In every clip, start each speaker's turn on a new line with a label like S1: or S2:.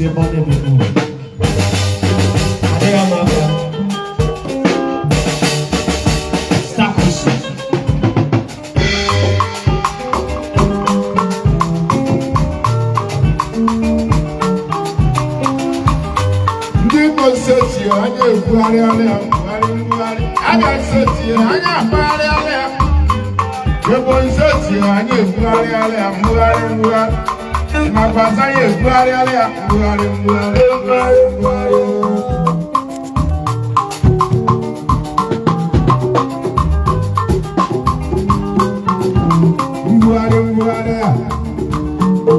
S1: is a body people. Ahiara Mbaise. Stakusi.
S2: Seti anya ekwari ala kwari aga seti anya kwari ala yebo seti anya ekwari ala kwari ma kwasa ye ekwari ala kwari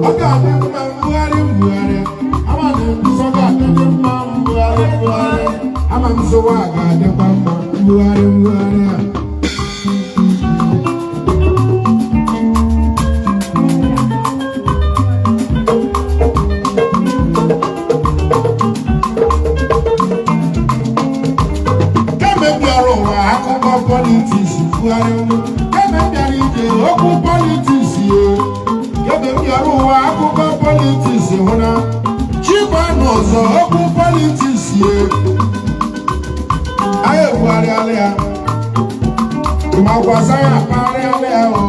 S2: oga ni ma kwari ama ni soga ni ma ama msowa agade kwamba Buhari keme biaro wa akụkọ politics Buhari keme biaro ije okwu politics ye keme biaro wa akụkọ politics hụna chikwa n'ọzọ okwu politics ye aye Buhari alea umakwasa ya pari alea o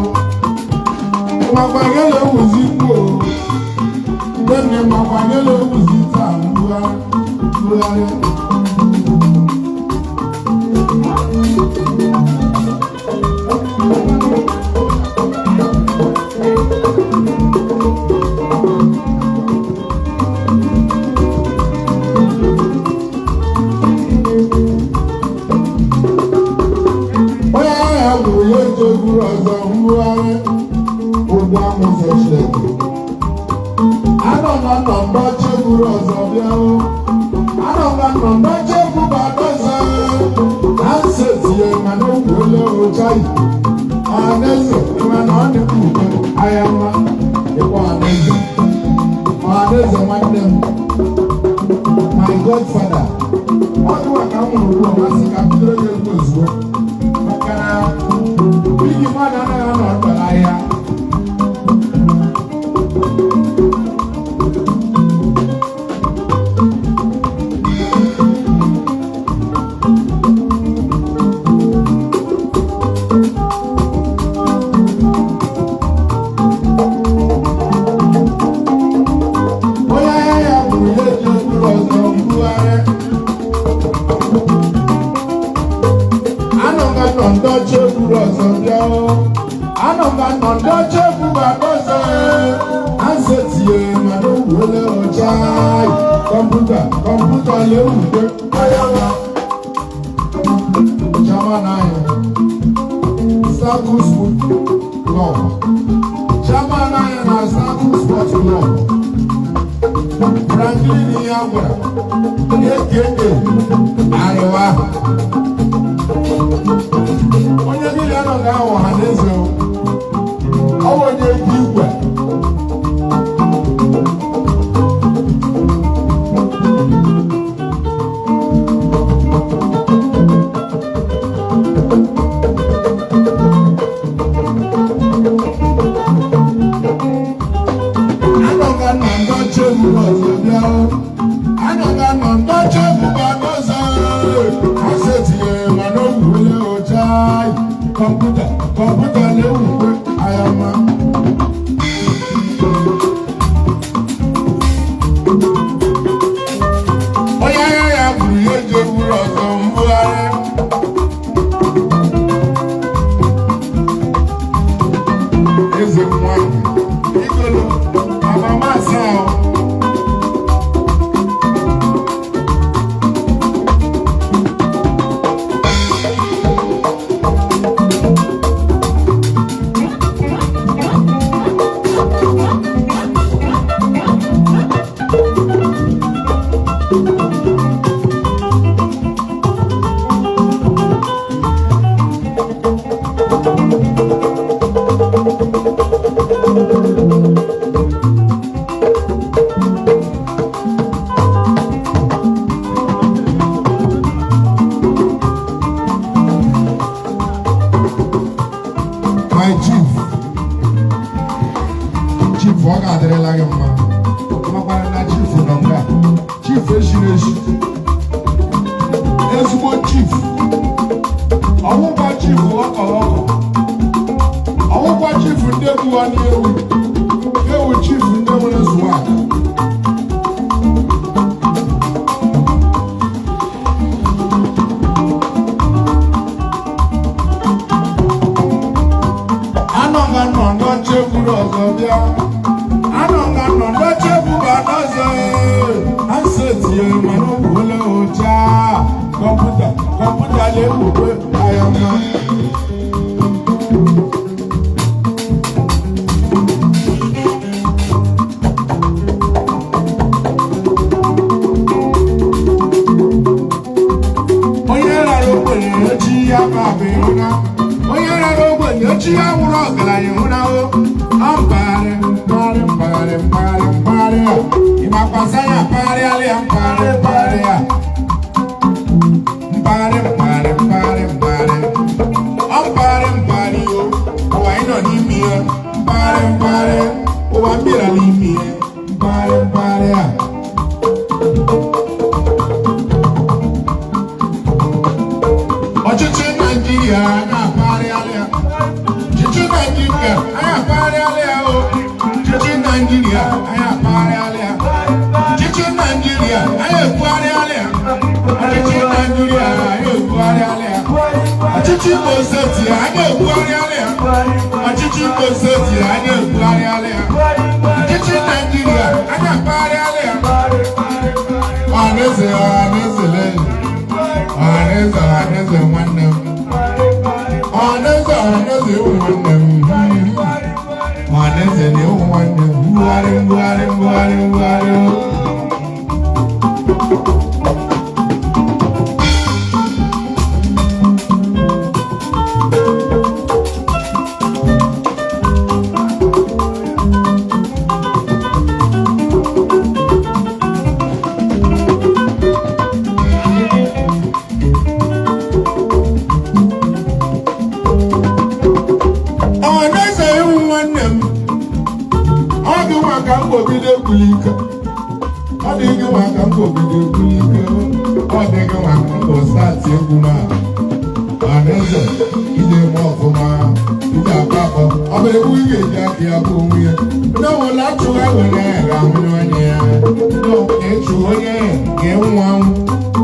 S2: umakwanyele uziku o dene umakwanyele uzita Buhari my godfather, what do I come on? I computer lewu ayama German Status Club German na Status Sports Club Franklin Yambra Ekeke Arewa onye niile nọ ga-awọ ha n'eze o onye igwe computer lewu ayama oya ya buru ye je buru ọzọ Buhari eze nwanyị igolo abamasa chief ọ ga-adịrịla gị mma makwara na chief nọ nga chief eshiri eshi ezigbo chief ọwụkwa chief ọkọlọkọ ọwụkwa chief ndị egbuwa n'ewu ewu chief ndị nwere zuwa anọga nọ n'ochekwuru ọzọ bịa anọga nọ n'ochekwuru ọzọ asetie mana okwule ụcha kọmputa na-ekwukwe ayọma onye rara ogbenye echi ya ma bụ ịhụna onye rara ogbenye echi ya nwụrụ ọgaranya ịhụna o mpaghara mpaghara ịmakwasa ya mpaghara ya mpaghara yo ụwa anyị nọ n'ime ya mpaghara ụwa mbịara n'ime ya mpaghara ọchịchị Naijiria na-apagharịala ya ọchịchị Naijiria anyị apagharịala ya o ọchịchị Naijiria anyị apagharịala ya ọchịchị Naijiria anyị ebugharịala ya ọchịchị Naijiria anyị ebugharịala ya ọchịchị Imo Steeti anyị ebugharịala ya ọchịchị Imo Steeti anyị ebugharịala ya ọchịchị Naijiria anyị apagharịala ya ọhaneze nwanne m ọhaneze ewu nwanne m ọhaneze na ewu nwanne m mbugharị ọ dịghị maka mkpọbido ekwulike ọ dịghị maka mkpọsatị egwu na ọhaneze ide eme ọfụma ide akpa akpọ ọ bụ egwu ị ga-eji aka ya bụ onwe ya ndị ọbụla achụgha were ya ga-ahụrụ anya ya ịchụ onye ga-enwu anwụ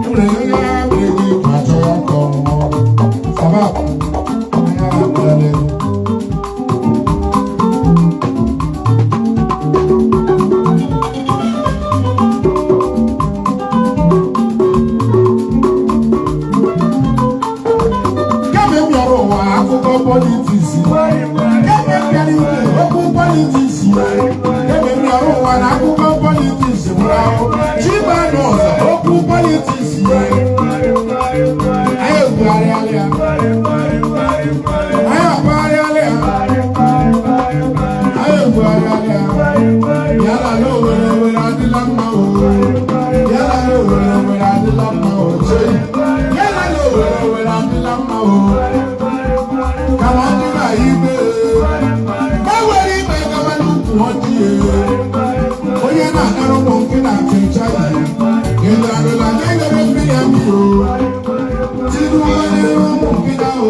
S2: nwere onye ya were gị ma chọọ ya ka ọ nwụọ sabab onye ya akpọrọ politics. Okwu politics. Ebe m yọrọ ụwa na akụkọ politics. Chibanọz okwu politics. Anyị ebugharịala ya. Anyị akpagharịala ya. Anyị ebugharịala ya. Yala na Owerri adịla mma o. Yala na Owerri adịla mma o. Yala na Owerri adịla mma o. Come on, do that, Igbo. Nobody make a man look what you. Oh, you're not a monkey that can try you. You're not a man that can be a hero. See the one in a monkey now.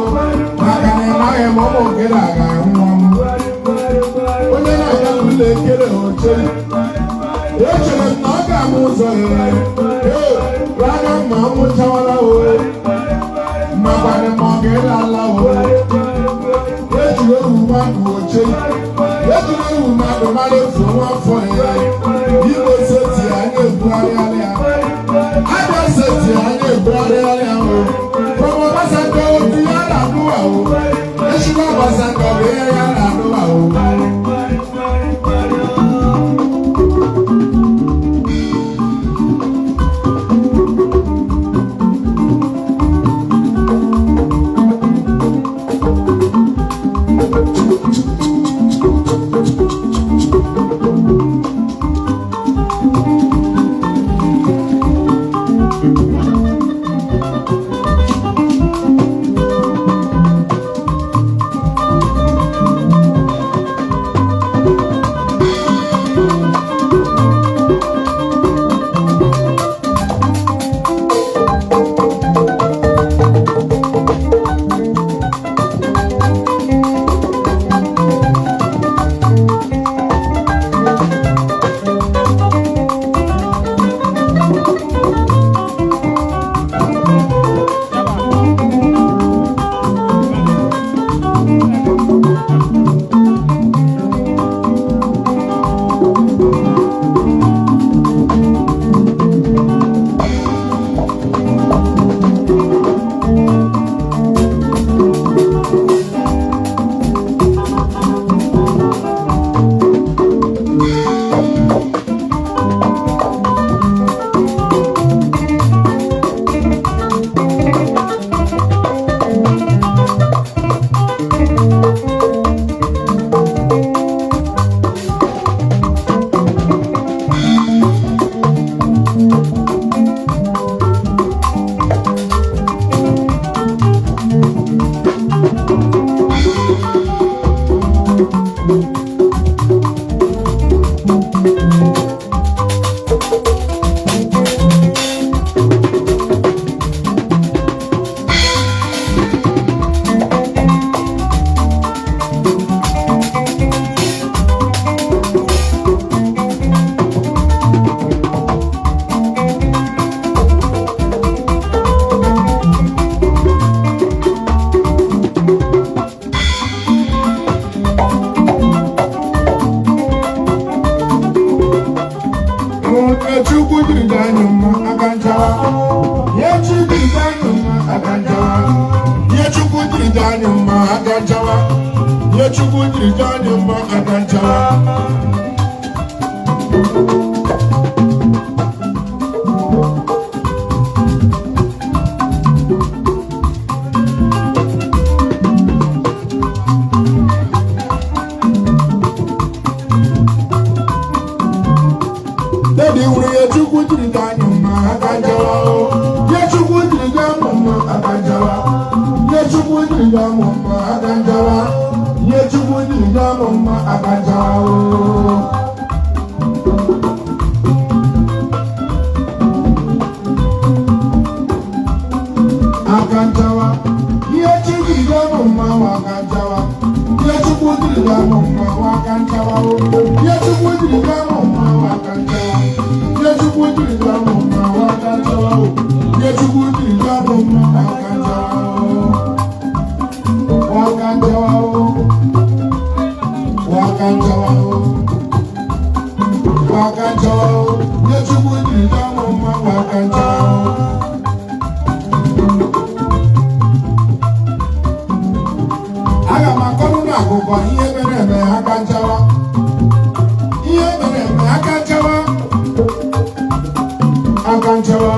S2: I am a monkey like I am. Oh, you're not a little kid or two. You should have not got more. Hey, Rana Mamu Tawala. Nobody monkey la. Igbo seti anyị ebugharịala ya. Abia seti anyị ebugharịala ya o. From Obasanjo otu ya na-anụwa o. Echikwa Obasanjo bụ ihe ya na-anụwa o. nchawa ihe chi dịrị anyị mma aka nchawa ihe chukwu dịrị anyị mma aka nchawa ihe chukwu dịrị anyị mma aka nchawa Dedi wuri ye chukwu dịrị anyị mma aka nchawa ye chukwu dịrị anyị mma aka nchawa ye chukwu dịrị anyị mma aka nchawa ye chukwu dịrị anyị mma aka nchawa aka nchawa ye chukwu dịrị anyị mma aka nchawa ye chukwu dịrị anyị mma aka nchawa ye chukwu dịrị anyị mma aka nchawa Yechukwu dịrị anyị mma aka nchawa Yechukwu dịrị anyị mma aka nchawa aka nchawa Yechukwu dịrị anyị mma aka nchawa aga m akọrọ unu akụkọ ihe mere eme aka nchawa ihe mere eme aka nchawa aka nchawa